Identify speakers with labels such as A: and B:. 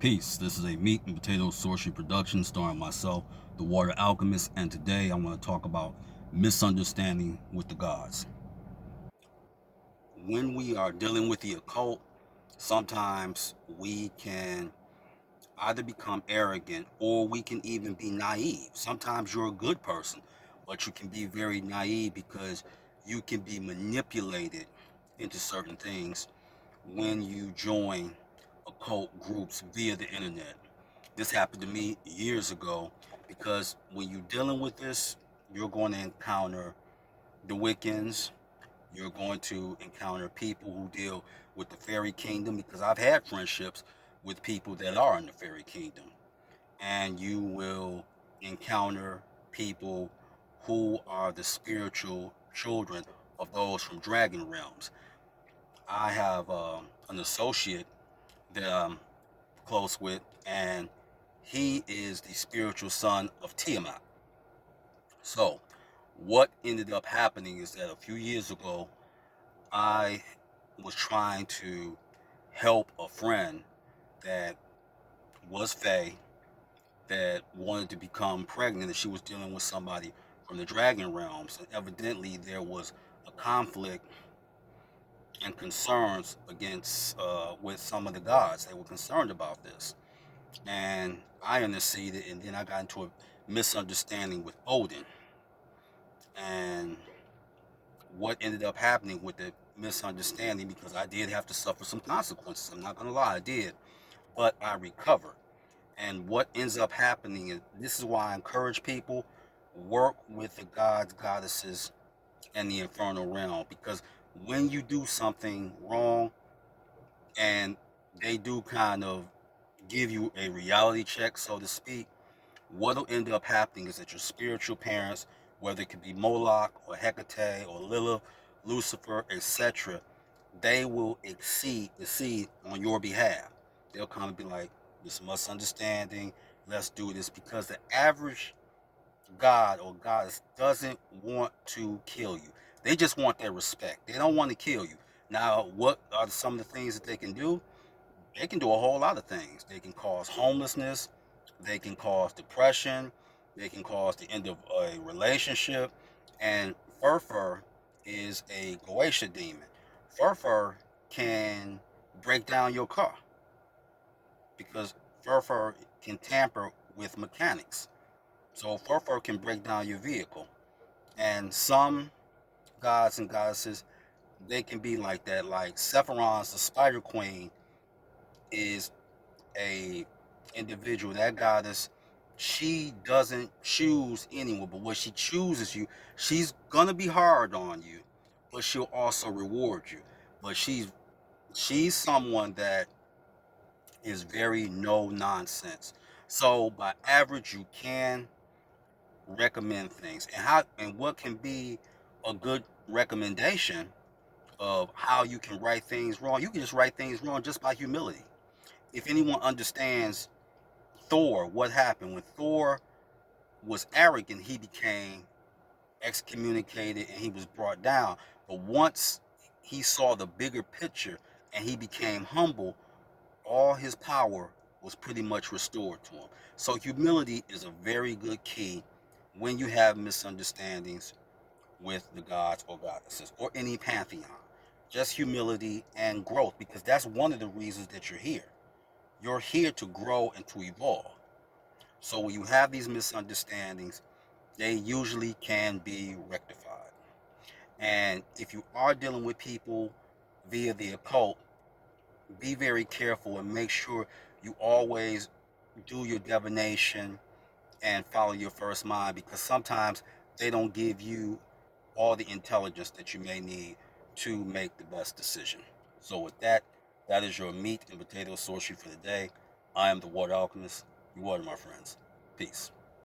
A: Peace. This is a meat and potato sorcery production starring myself, the Water Alchemist, and today I want to talk about misunderstanding with the gods. When we are dealing with the occult, sometimes we can either become arrogant or we can even be naive. Sometimes you're a good person, but you can be very naive because you can be manipulated into certain things when you join occult groups via the internet. This happened to me years ago because when you're dealing with this, you're going to encounter the Wiccans. You're going to encounter people who deal with the fairy kingdom because I've had friendships with people that are in the fairy kingdom. And you will encounter people who are the spiritual children of those from dragon realms. I have an associate that I'm close with, and he is the spiritual son of Tiamat. So, what ended up happening is that a few years ago, I was trying to help a friend that was Fae that wanted to become pregnant, and she was dealing with somebody from the dragon realms. And evidently, there was a conflict and concerns against with some of the gods. They were concerned about this, and I interceded, and then I got into a misunderstanding with Odin. And what ended up happening with the misunderstanding, because I did have to suffer some consequences, I'm not going to lie, I did, but I recovered. And what ends up happening is, this is why I encourage people, work with the gods, goddesses, and the infernal realm, because when you do something wrong and they do kind of give you a reality check, so to speak, what'll end up happening is that your spiritual parents, whether it could be Moloch or Hecate or Lilith, Lucifer, etc., they will exceed on your behalf. They'll kind of be like, this misunderstanding, let's do this, because the average god or goddess doesn't want to kill you. They just want their respect. They don't want to kill you. Now, what are some of the things that they can do? They can do a whole lot of things. They can cause homelessness, they can cause depression, they can cause the end of a relationship. And Furfur is a Goetia demon. Furfur can break down your car because Furfur can tamper with mechanics. So Furfur can break down your vehicle. And some gods and goddesses, they can be like that. Like Sephiron's the Spider Queen is a individual, that goddess, she doesn't choose anyone, but when she chooses you, she's gonna be hard on you, but she'll also reward you. But she's someone that is very no nonsense. So by average, you can recommend things, and what can be a good recommendation of how you can right things wrong. You can just right things wrong just by humility. If anyone understands Thor, what happened when Thor was arrogant, he became excommunicated and he was brought down. But once he saw the bigger picture and he became humble, all his power was pretty much restored to him. So humility is a very good key when you have misunderstandings with the gods or goddesses or any pantheon. Just humility and growth, because that's one of the reasons that you're here. You're here to grow and to evolve. So when you have these misunderstandings, they usually can be rectified. And if you are dealing with people via the occult, be very careful and make sure you always do your divination and follow your first mind, because sometimes they don't give you all the intelligence that you may need to make the best decision. So with that, that is your meat and potato sorcery for the day. I am the Water Alchemist. You water, my friends. Peace.